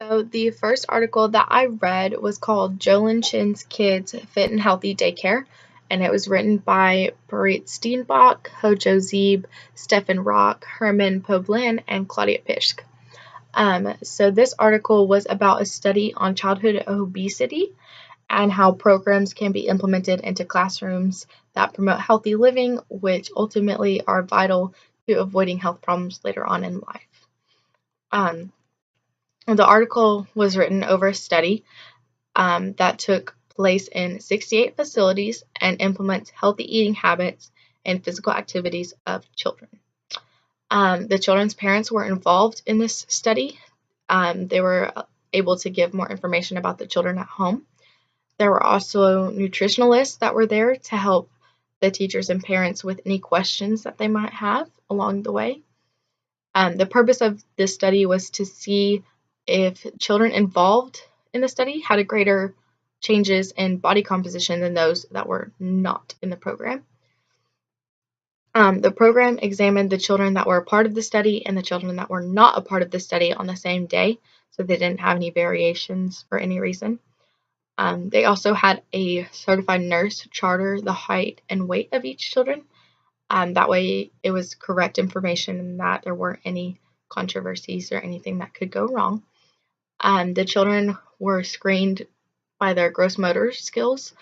So the first article that I read was called Jolyn Chin's Kids Fit and Healthy Daycare, and it was written by Barit Steenbach, Hojo Zeeb, Stefan Rock, Herman Poblin, and Claudia Pishk. So this article was about a study on childhood obesity and how programs can be implemented into classrooms that promote healthy living, which ultimately are vital to avoiding health problems later on in life. Um, the article was written over a study that took place in 68 facilities and implements healthy eating habits and physical activities of children. The children's parents were involved in this study. They were able to give more information about the children at home. There were also nutritionalists that were there to help the teachers and parents with any questions that they might have along the way. The purpose of this study was to see if children involved in the study had a greater changes in body composition than those that were not in the program. The program examined the children that were a part of the study and the children that were not a part of the study on the same day, so they didn't have any variations for any reason. They also had a certified nurse charter the height and weight of each children. That way it was correct information and that there weren't any controversies or anything that could go wrong. The children were screened by their gross motor skills.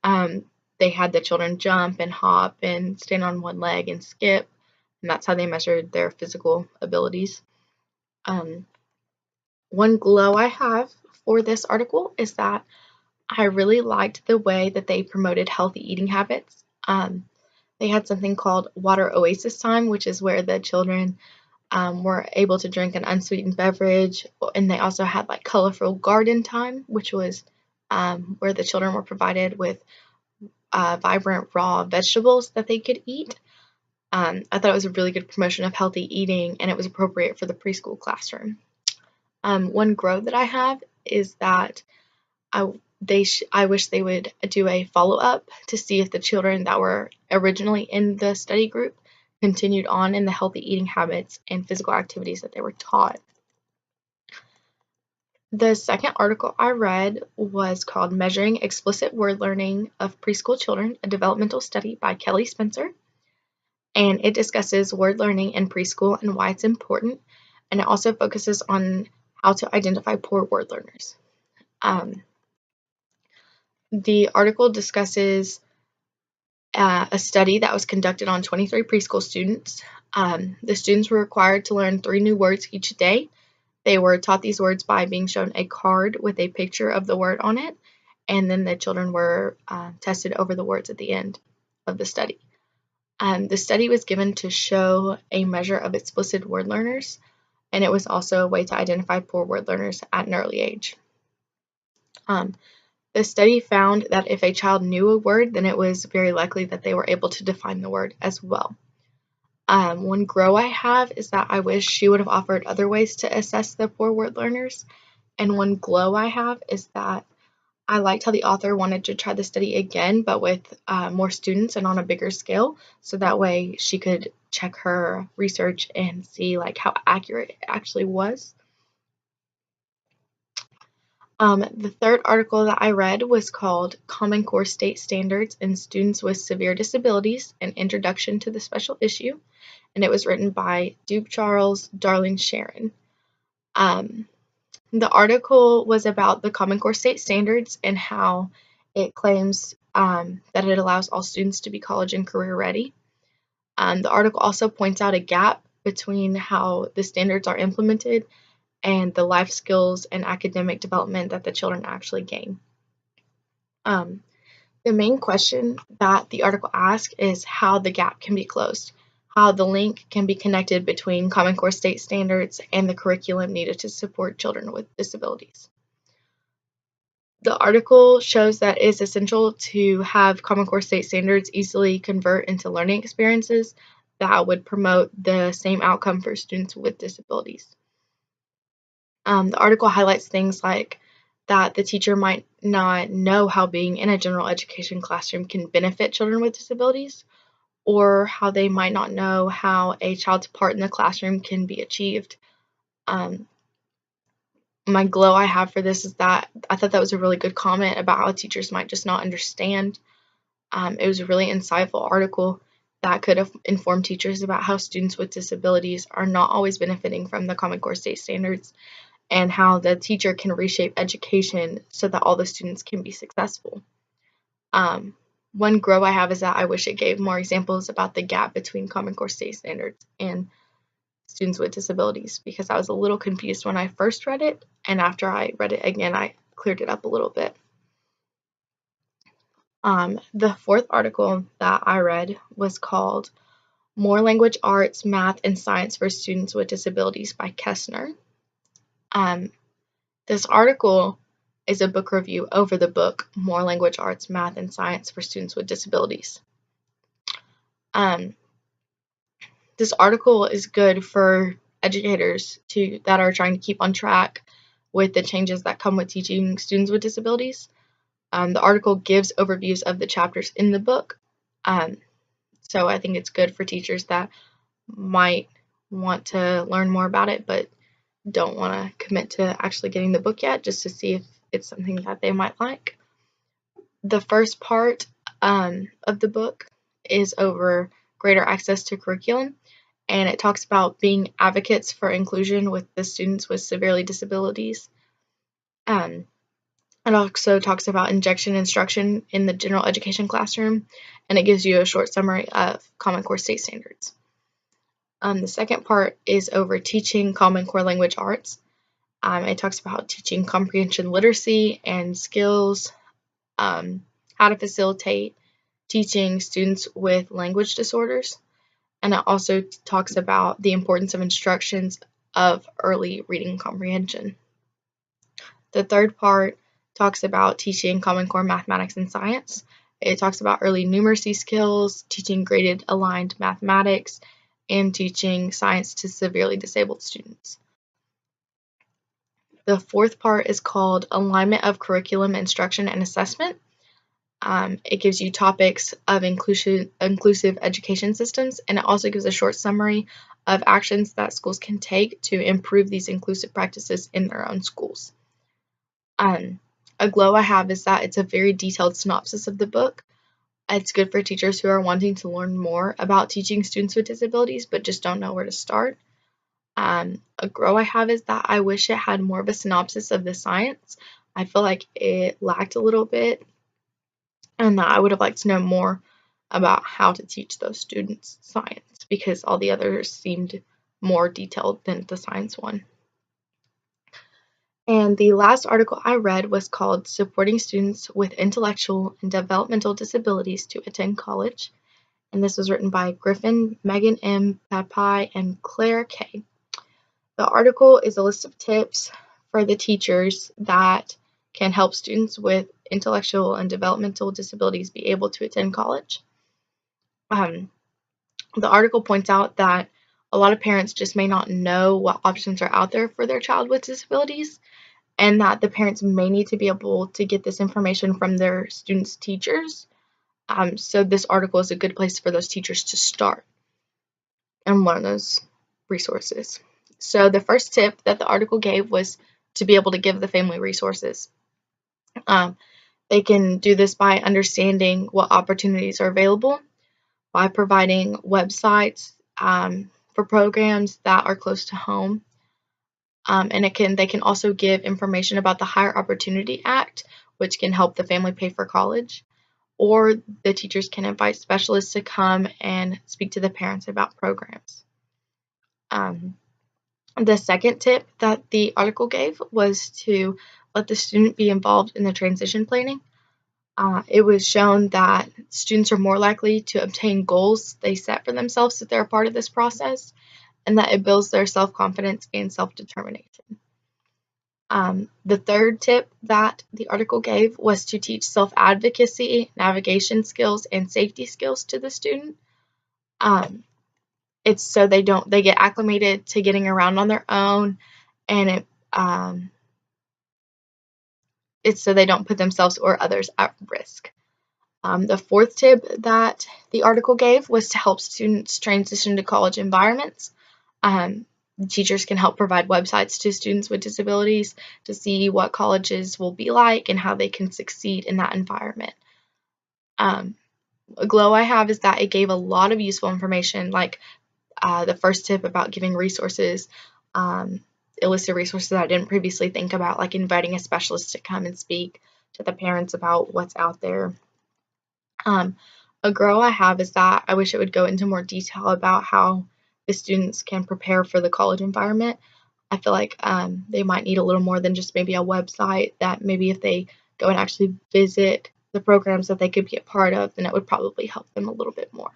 They had the children jump and hop and stand on one leg and skip, and that's how they measured their physical abilities. One glow I have for this article is that I really liked the way that they promoted healthy eating habits. They had something called Water Oasis Time, which is where the children were able to drink an unsweetened beverage, and they also had like colorful garden time, which was where the children were provided with vibrant raw vegetables that they could eat. I thought it was a really good promotion of healthy eating, and it was appropriate for the preschool classroom. One growth that I have is that I wish they would do a follow-up to see if the children that were originally in the study group continued on in the healthy eating habits and physical activities that they were taught. The second article I read was called Measuring Explicit Word Learning of Preschool Children, a Developmental Study by Kelly Spencer. And it discusses word learning in preschool and why it's important. And it also focuses on how to identify poor word learners. The article discusses a study that was conducted on 23 preschool students. The students were required to learn 3 new words each day. They were taught these words by being shown a card with a picture of the word on it, and then the children were tested over the words at the end of the study. The study was given to show a measure of explicit word learners, and it was also a way to identify poor word learners at an early age. The study found that if a child knew a word, then it was very likely that they were able to define the word as well. One grow I have is that I wish she would have offered other ways to assess the poor word learners. And one glow I have is that I liked how the author wanted to try the study again, but with more students and on a bigger scale, so that way she could check her research and see like how accurate it actually was. The third article that I read was called Common Core State Standards in Students with Severe Disabilities, an Introduction to the Special Issue, and it was written by Duke Charles, Darling Sharon. The article was about the Common Core State Standards and how it claims that it allows all students to be college and career ready. The article also points out a gap between how the standards are implemented and the life skills and academic development that the children actually gain. The main question that the article asks is how the gap can be closed, how the link can be connected between Common Core State Standards and the curriculum needed to support children with disabilities. The article shows that it's essential to have Common Core State Standards easily convert into learning experiences that would promote the same outcome for students with disabilities. The article highlights things like that the teacher might not know how being in a general education classroom can benefit children with disabilities, or how they might not know how a child's part in the classroom can be achieved. my glow I have for this is that I thought that was a really good comment about how teachers might just not understand. It was a really insightful article that could have informed teachers about how students with disabilities are not always benefiting from the Common Core state standards and how the teacher can reshape education so that all the students can be successful. One grow I have is that I wish it gave more examples about the gap between Common Core state standards and students with disabilities, because I was a little confused when I first read it, and after I read it again, I cleared it up a little bit. The fourth article that I read was called More Language Arts, Math, and Science for Students with Disabilities by Kessner. This article is a book review over the book More Language Arts, Math, and Science for Students with Disabilities. This article is good for educators that are trying to keep on track with the changes that come with teaching students with disabilities. The article gives overviews of the chapters in the book, so I think it's good for teachers that might want to learn more about it but don't want to commit to actually getting the book yet, just to see if it's something that they might like. The first part of the book is over greater access to curriculum, and it talks about being advocates for inclusion with the students with severely disabilities. It also talks about injection instruction in the general education classroom, and it gives you a short summary of Common Core state standards. The second part is over teaching Common Core language arts. It talks about teaching comprehension literacy and skills, how to facilitate teaching students with language disorders, and it also talks about the importance of instructions of early reading comprehension. The third part talks about teaching Common Core mathematics and science. It talks about early numeracy skills, teaching graded aligned mathematics, and teaching science to severely disabled students. The fourth part is called Alignment of Curriculum, Instruction, and Assessment. It gives you topics of inclusive education systems, and it also gives a short summary of actions that schools can take to improve these inclusive practices in their own schools. A glow I have is that it's a very detailed synopsis of the book. It's good for teachers who are wanting to learn more about teaching students with disabilities but just don't know where to start. A grow I have is that I wish it had more of a synopsis of the science. I feel like it lacked a little bit, and that I would have liked to know more about how to teach those students science, because all the others seemed more detailed than the science one. And the last article I read was called Supporting Students with Intellectual and Developmental Disabilities to Attend College. And this was written by Griffin, Megan M. Papai, and Claire K. The article is a list of tips for the teachers that can help students with intellectual and developmental disabilities be able to attend college. The article points out that a lot of parents just may not know what options are out there for their child with disabilities, and that the parents may need to be able to get this information from their students' teachers. So this article is a good place for those teachers to start and learn those resources. So the first tip that the article gave was to be able to give the family resources. They can do this by understanding what opportunities are available, by providing websites for programs that are close to home. And they can also give information about the Higher Opportunity Act, which can help the family pay for college. Or the teachers can invite specialists to come and speak to the parents about programs. The second tip that the article gave was to let the student be involved in the transition planning. It was shown that students are more likely to obtain goals they set for themselves if they're a part of this process, and that it builds their self-confidence and self-determination. The third tip that the article gave was to teach self-advocacy, navigation skills, and safety skills to the student. It's so they get acclimated to getting around on their own, and it's so they don't put themselves or others at risk. The fourth tip that the article gave was to help students transition to college environments. teachers can help provide websites to students with disabilities to see what colleges will be like and how they can succeed in that environment. A glow I have is that it gave a lot of useful information, like the first tip about giving resources, it listed resources that I didn't previously think about, like inviting a specialist to come and speak to the parents about what's out there. A grow I have is that I wish it would go into more detail about how the students can prepare for the college environment. I feel like they might need a little more than just maybe a website, that maybe if they go and actually visit the programs that they could be a part of, then it would probably help them a little bit more.